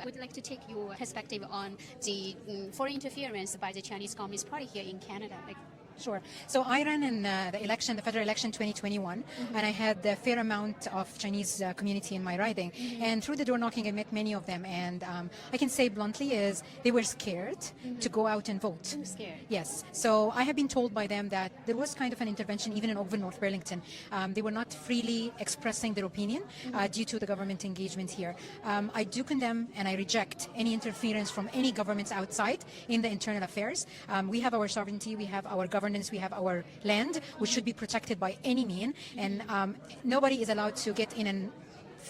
I would like to take your perspective on the foreign interference by the Chinese Communist Party here in Canada. Sure. So I ran in the federal election 2021, and I had a fair amount of Chinese community in my riding. And through the door knocking, I met many of them. And I can say bluntly is they were scared to go out and vote. I'm scared. Yes. So I have been told by them that there was kind of an intervention even in Oakville, North Burlington. They were not freely expressing their opinion due to the government engagement here. I do condemn and I reject any interference from any governments outside in the internal affairs. We have our sovereignty, we have our governance, we have our land, which should be protected by any means, and nobody is allowed to get in and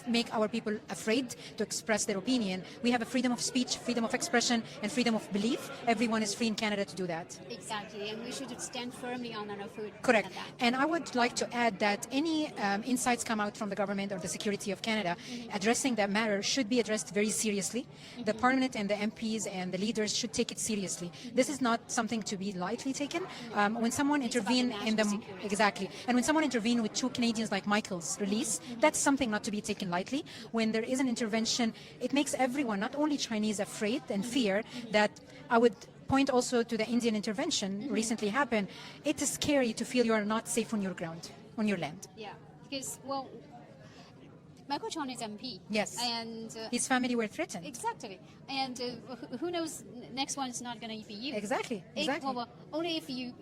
make our people afraid to express their opinion. We have a freedom of speech, freedom of expression, and freedom of belief. Everyone is free in Canada to do that. Exactly, and we should stand firmly on our foot. Correct. And I would like to add that any insights come out from the government or the security of Canada addressing that matter should be addressed very seriously. The Parliament and the MPs and the leaders should take it seriously. This is not something to be lightly taken. When someone intervene in the exactly, and when someone intervene with two Canadians like Michael's release, that's something not to be taken lightly. When there is an intervention, it makes everyone, not only Chinese, afraid and fear that I would point also to the Indian intervention recently happened. It is scary to feel you are not safe on your ground, on your land. Yeah, because, well, Michael Chong is MP. Yes. And his family were threatened. Exactly. And who knows, next one is not going to be you. Exactly. Well, only if you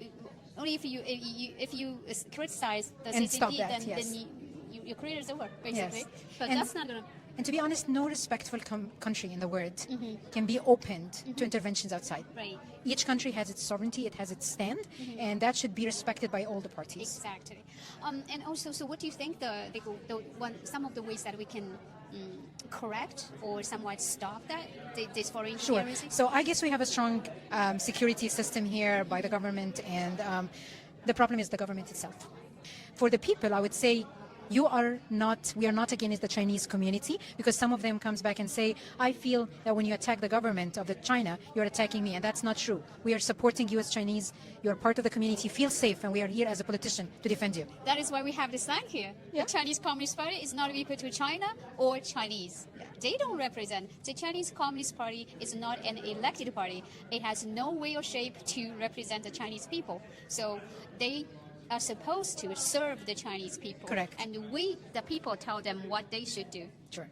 criticize the and CCP, stop that, then, yes. then your career is over, basically. Yes. But And that's not going to... And to be honest, no respectful country in the world can be opened to interventions outside. Right. Each country has its sovereignty, it has its stand, and that should be respected by all the parties. Exactly. And also, so what do you think some of the ways that we can correct or somewhat stop this foreign interference? Sure. So I guess we have a strong security system here by the government, and the problem is the government itself. For the people, I would say, we are not against the Chinese community, because some of them comes back and say, I feel that when you attack the government of China, you're attacking me, and that's not true. We are supporting you as Chinese. You're part of the community. Feel safe, and we are here as a politician to defend you. That is why we have this sign here. Yeah. The Chinese Communist Party is not equal to China or Chinese. Yeah. They don't represent. The Chinese Communist Party is not an elected party. It has no way or shape to represent the Chinese people. So they are supposed to serve the Chinese people. Correct. And we, the people, tell them what they should do. Sure.